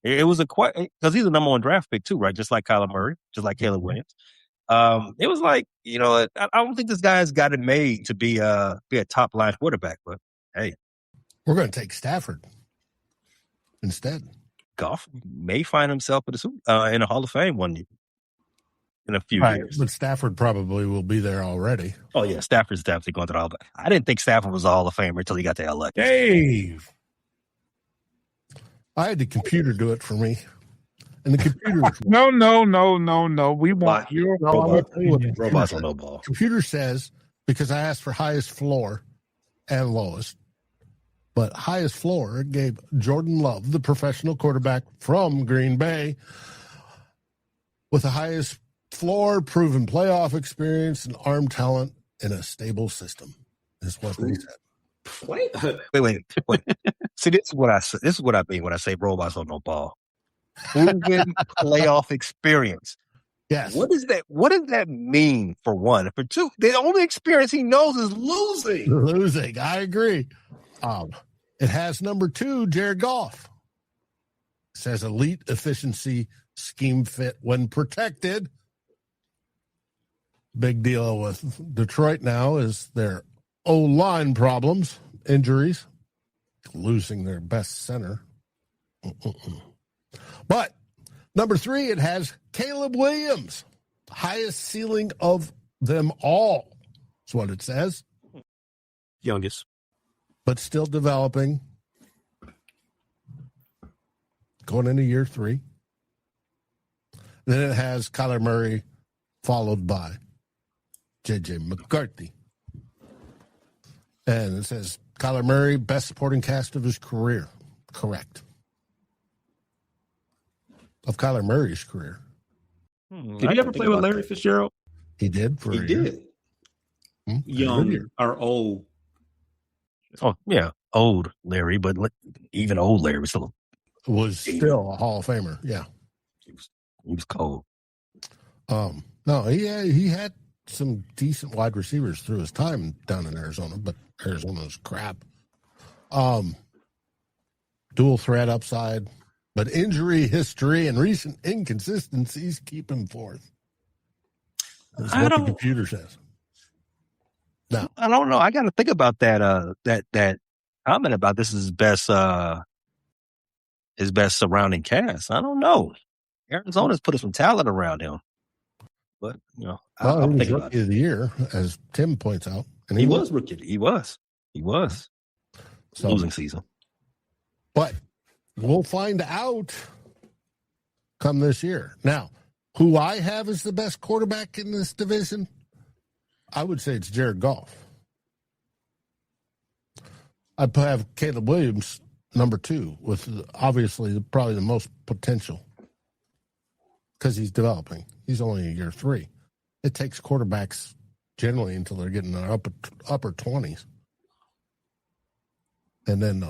It was because he's a number 1 draft pick too, right? Just like Kyler Murray, just like Caleb Williams. It was like, I don't think this guy's got it made to be a top line quarterback, but hey, we're going to take Stafford instead. Goff may find himself in a Hall of Fame one year, in a few years. But Stafford probably will be there already. Oh yeah, Stafford's definitely going to the Hall of Fame. I didn't think Stafford was a Hall of Famer until he got to LA. Dave, I had the computer do it for me. And the computer. No. We want your robots on no ball. Computer says, because I asked for highest floor and lowest, but highest floor, it gave Jordan Love, the professional quarterback from Green Bay, with the highest floor, proven playoff experience, and arm talent in a stable system, is what they said. Wait. See, this is what I mean when I say robots on no ball. Proven playoff experience. Yes. What does that mean for 1? For 2, the only experience he knows is losing. I agree. It has number 2, Jared Goff. It says elite efficiency, scheme fit when protected. Big deal with Detroit now is their O-line problems, injuries, losing their best center. But number 3, it has Caleb Williams, highest ceiling of them all. That's what it says. Youngest. But still developing. Going into year 3. Then it has Kyler Murray, followed by J.J. McCarthy. And it says Kyler Murray, best supporting cast of his career. Correct. Of Kyler Murray's career. Did he ever play with Larry Fitzgerald? He did for a year. Young or old? Oh, yeah, old Larry, but even old Larry was still a Hall of Famer. Yeah, he was cold. No, he had some decent wide receivers through his time down in Arizona, but Arizona's crap. Dual threat upside, but injury history and recent inconsistencies keep him fourth. That's what the computer says. No, I don't know. I got to think about that. That comment about this is his best surrounding cast. I don't know. Arizona's put some talent around him, but I'll think about rookie of the year, as Tim points out, and he was rookie. He was so, losing season, but we'll find out come this year. Now, who I have as the best quarterback in this division, I would say it's Jared Goff. I'd have Caleb Williams number 2, with obviously probably the most potential because he's developing. He's only in year 3. It takes quarterbacks generally until they're getting their upper 20s. And then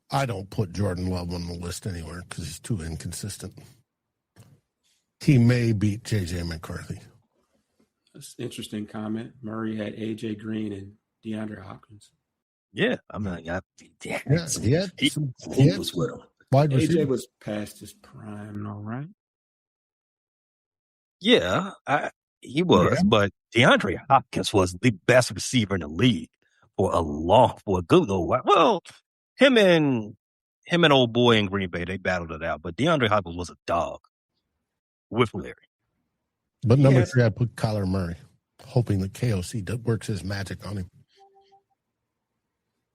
I don't put Jordan Love on the list anywhere because he's too inconsistent. He may beat J.J. McCarthy. That's an interesting comment. Murray had A.J. Green and DeAndre Hopkins. Yeah, I mean, he was with him. A.J. was past his prime, all right? Yeah, he was, but DeAndre Hopkins was the best receiver in the league for a good little while. Well, him and old boy in Green Bay, they battled it out, but DeAndre Hopkins was a dog with Larry. But number 3, I put Kyler Murray, hoping that KOC works his magic on him.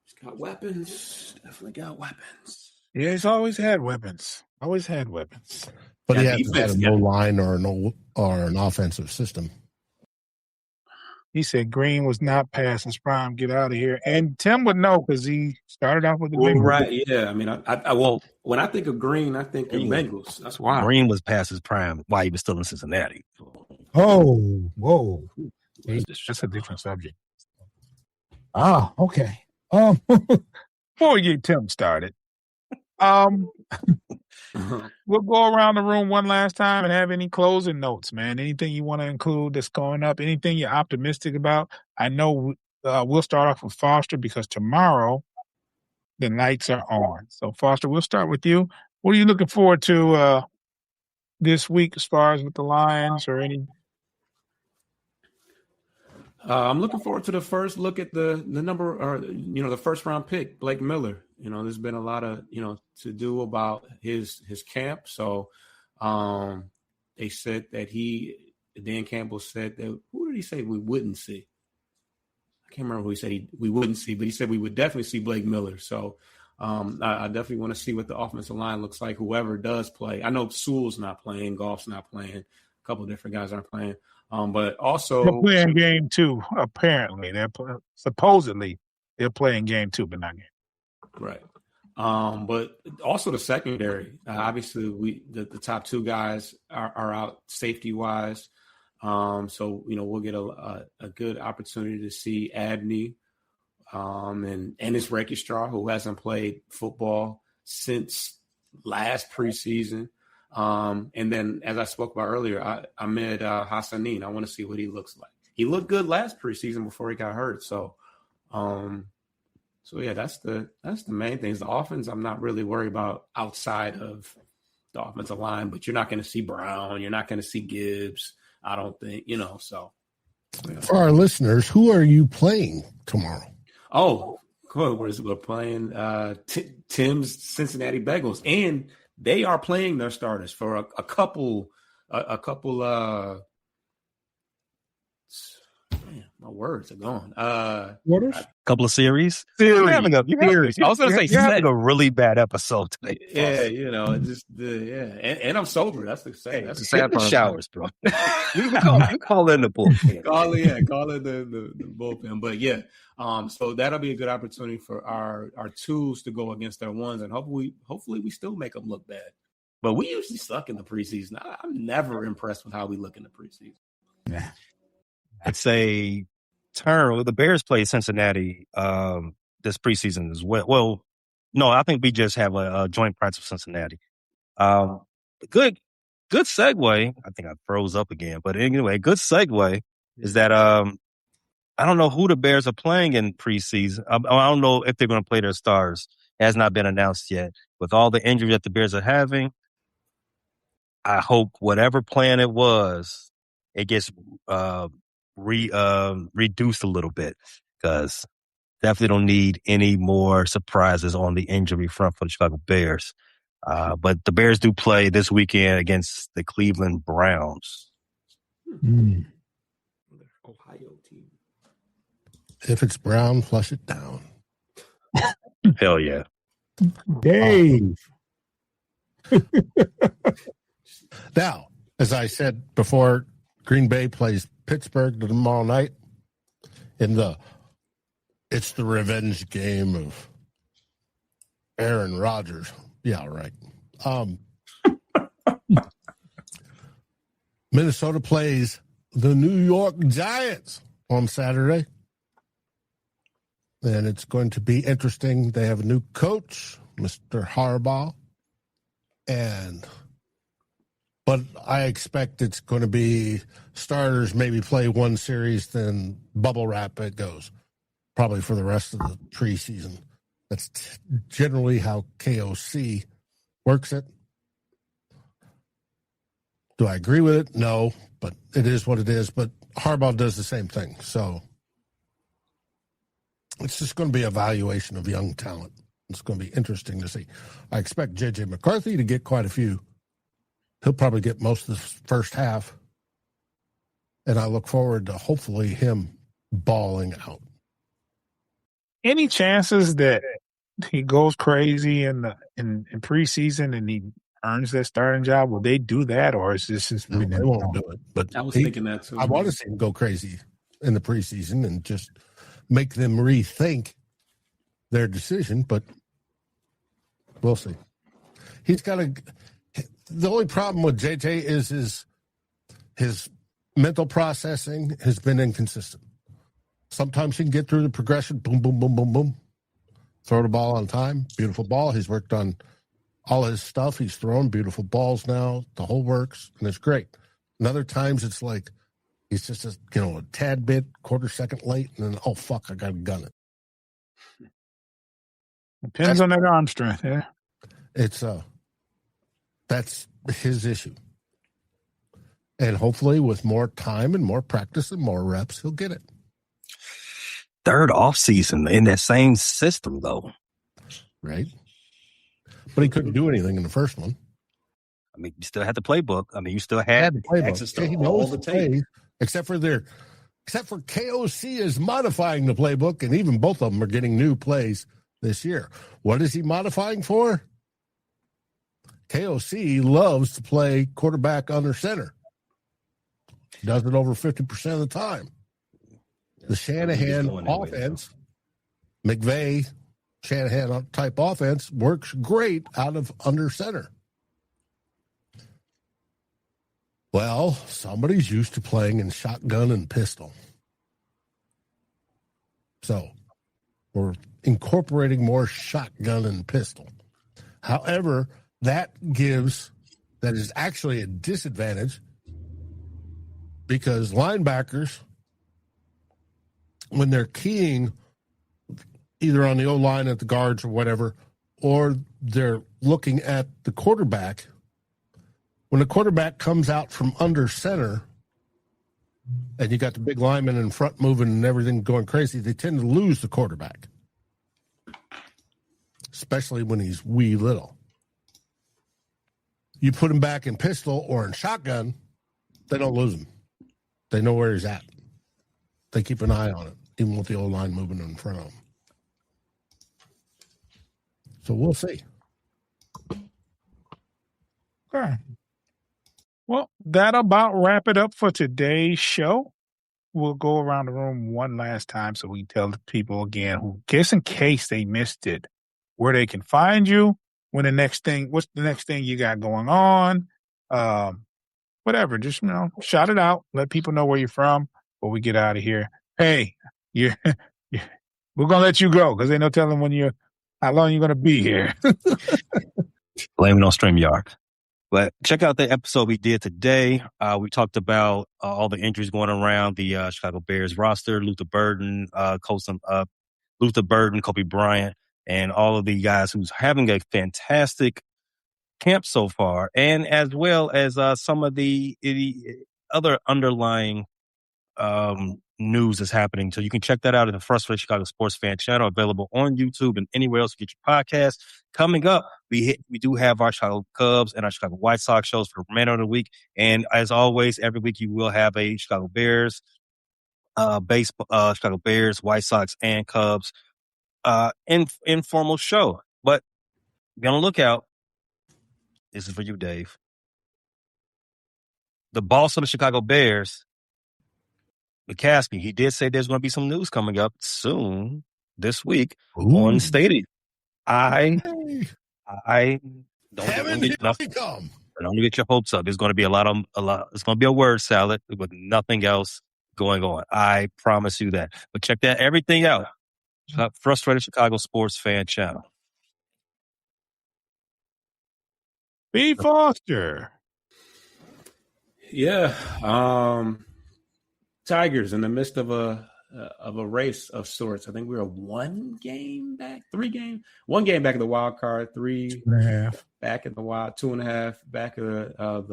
He's Got weapons. Definitely got weapons. Yeah, he's always had weapons. Always had weapons. But he Yeah, hasn't had defense, a no line or an offensive system. He said Green was not past his prime. Get out of here. And Tim would know because he started off with the Well, Bengals. right, yeah. I mean, well, when I think of Green, I think of Bengals. That's why. Green was past his prime while he was still in Cincinnati. Oh, whoa. That's a different subject. Oh, okay. Before we get Tim started, we'll go around the room one last time and have any closing notes, man. Anything you want to include that's going up, anything you're optimistic about. I know we'll start off with Foster because tomorrow the lights are on. So, Foster, we'll start with you. What are you looking forward to this week as far as with the Lions or any? I'm looking forward to the first look at the number, or the first round pick, Blake Miller. There's been a lot of to do about his camp. So they said that Dan Campbell said that. Who did he say we wouldn't see? I can't remember who he said we wouldn't see, but he said we would definitely see Blake Miller. So I definitely want to see what the offensive line looks like. Whoever does play, I know Sewell's not playing, Goff's not playing, a couple of different guys aren't playing. But also they're playing game 2. Apparently, supposedly they're playing game 2, but not game. Right. But also the secondary. Obviously, the top 2 guys are out safety wise. So we'll get a good opportunity to see Abney and Ennis Rekistrar, who hasn't played football since last preseason. And then, as I spoke about earlier, Ahmed Hassanin, I want to see what he looks like. He looked good last preseason before he got hurt. So yeah, that's the main things. The offense, I'm not really worried about outside of the offensive line, but you're not going to see Brown. You're not going to see Gibbs. I don't think, so. Yeah. For our listeners, who are you playing tomorrow? Oh, cool. We're playing Tim's Cincinnati Bengals, and they are playing their starters for a couple. Man, my words are gone. Couple of series. You're having a really bad episode today. Yeah, and I'm sober. That's the sad. That's the sad part. Showers, bro. you call in the bullpen. Call in the bullpen. But yeah, so that'll be a good opportunity for our twos to go against their ones, and hopefully we still make them look bad. But we usually suck in the preseason. I'm never impressed with how we look in the preseason. Yeah. I'd say the Bears play Cincinnati this preseason as well. Well, no, I think we just have a joint practice with Cincinnati. Good segue. I think I froze up again, but anyway, good segue is that I don't know who the Bears are playing in preseason. I don't know if they're going to play their stars. It has not been announced yet. With all the injuries that the Bears are having, I hope whatever plan it was, it gets reduced a little bit, because definitely don't need any more surprises on the injury front for the Chicago Bears. But the Bears do play this weekend against the Cleveland Browns. Ohio team. If it's brown, flush it down. Hell yeah. Dave. Now, as I said before, Green Bay plays Pittsburgh tomorrow night it's the revenge game of Aaron Rodgers. Yeah, right. Minnesota plays the New York Giants on Saturday. And it's going to be interesting. They have a new coach, Mr. Harbaugh. But I expect it's going to be starters maybe play one series, then bubble wrap it goes, probably for the rest of the preseason. That's generally how KOC works it. Do I agree with it? No, but it is what it is. But Harbaugh does the same thing. So it's just going to be a evaluation of young talent. It's going to be interesting to see. I expect J.J. McCarthy to get quite a few. He'll probably get most of the first half. And I look forward to hopefully him balling out. Any chances that he goes crazy in preseason and he earns that starting job? Will they do that, or is this just No, they won't do it. But I was thinking that too. I want to see him go crazy in the preseason and just make them rethink their decision, but we'll see. He's got the only problem with JJ is his mental processing has been inconsistent. Sometimes he can get through the progression, boom, boom, boom, boom, boom, throw the ball on time, beautiful ball. He's worked on all his stuff. He's thrown beautiful balls now. The whole works, and it's great. And other times it's like he's just a tad bit, quarter second late, and then, oh, fuck, I got to gun it. Depends on that arm strength, yeah. It's that's his issue. And hopefully with more time and more practice and more reps, he'll get it. Third off season in that same system, though. Right. But he couldn't do anything in the first one. I mean, you still had the playbook. I mean, you still had the playbook. Access to He all knows the the tape. plays, except for KOC is modifying the playbook, and even both of them are getting new plays this year. What is he modifying for? KOC loves to play quarterback under center. Does it over 50% of the time. The Shanahan offense, McVay, Shanahan type offense works great out of under center. Well, somebody's used to playing in shotgun and pistol. So we're incorporating more shotgun and pistol. However, that is actually a disadvantage because linebackers, when they're keying either on the O-line at the guards or whatever, or they're looking at the quarterback, when the quarterback comes out from under center and you got the big lineman in front moving and everything going crazy, they tend to lose the quarterback, especially when he's wee little. You put him back in pistol or in shotgun, they don't lose him. They know where he's at. They keep an eye on it, even with the O-line moving in front of him. So we'll see. Okay. Well, that'll about wrap it up for today's show. We'll go around the room one last time so we can tell the people again, who just in case they missed it, where they can find you, what's the next thing you got going on, whatever. Just, shout it out. Let people know where you're from before we get out of here. Hey, we're going to let you go because ain't no telling how long you're going to be here. Blame it on StreamYard. But check out the episode we did today. We talked about all the injuries going around the Chicago Bears roster, Luther Burden, Kobe Bryant, and all of the guys who's having a fantastic camp so far, and as well as some of the other underlying news that's happening. So you can check that out at the Frustrated Chicago Sports Fan channel, available on YouTube and anywhere else you get your podcast. Coming up, we do have our Chicago Cubs and our Chicago White Sox shows for the remainder of the week. And as always, every week you will have a Chicago Bears, Chicago Bears, White Sox, and Cubs informal show. But be on the lookout. This is for you, Dave. The boss of the Chicago Bears, McCaskey, he did say there's going to be some news coming up soon this week on Stadium. I don't get your hopes up. There's going to be a lot. It's going to be a word salad with nothing else going on. I promise you that. But check everything out. Frustrated Chicago Sports Fan channel. B. Foster. Yeah. Tigers in the midst of a race of sorts. I think we were 1 game back, 1 game back of the wild card, 3.5 back in the wild, 2.5 back of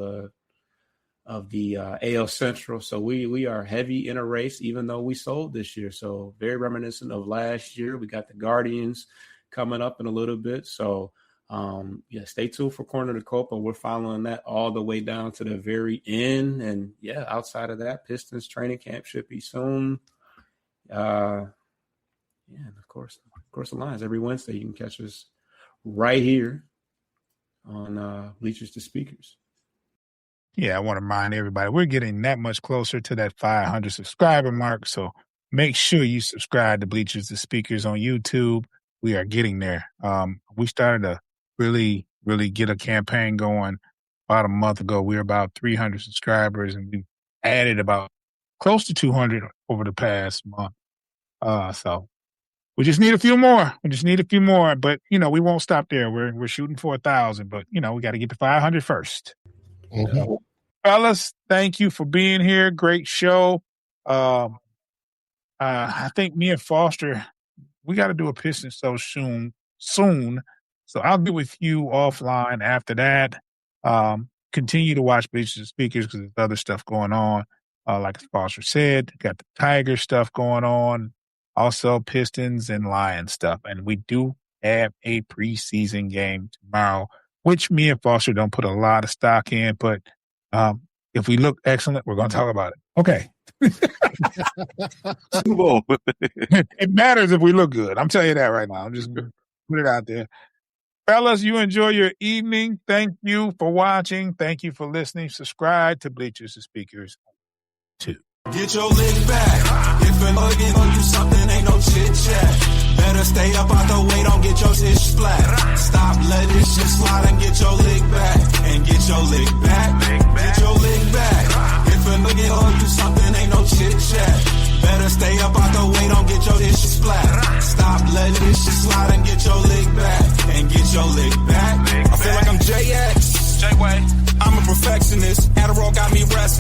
the AL Central. So we are heavy in a race, even though we sold this year. So very reminiscent of last year. We got the Guardians coming up in a little bit. So stay tuned for Corner to Copa. We're following that all the way down to the very end. And outside of that, Pistons training camp should be soon. Yeah, and of course the Lions. Every Wednesday you can catch us right here on Bleachers to Speakers. Yeah, I want to remind everybody we're getting that much closer to that 500 subscriber mark. So make sure you subscribe to Bleachers to Speakers on YouTube. We are getting there. We started to really get a campaign going about a month ago. We were about 300 subscribers, and we added about close to 200 over the past month. So we just need a few more. But, we won't stop there. We're shooting for 1,000, but, we got to get to 500 first. Mm-hmm. Fellas, thank you for being here. Great show. I think me and Foster, we got to do a Pistons show soon. So I'll be with you offline after that. Continue to watch Bleachers and Speakers because there's other stuff going on. Like Foster said, got the Tiger stuff going on. Also Pistons and Lions stuff. And we do have a preseason game tomorrow, which me and Foster don't put a lot of stock in, but if we look excellent, we're going to talk about it. Okay. Super Bowl. It matters if we look good. I'm telling you that right now. I'm just going to put it out there. Fellas, you enjoy your evening. Thank you for watching. Thank you for listening. Subscribe to Bleachers and Speakers too. Get your lick back. If a nugget gon' do something, ain't no chit chat. Better stay up out the way, don't get your shit splat. Stop letting this shit slide and get your lick back. And get your lick back. Get your lick back. If a nugget gon' do something, ain't no chit chat. Better stay up out the way, don't get your shit splat. Stop letting this shit slide and get your lick back. And get your lick back. I feel like I'm JX. I'm a perfectionist. Adderall got me resting.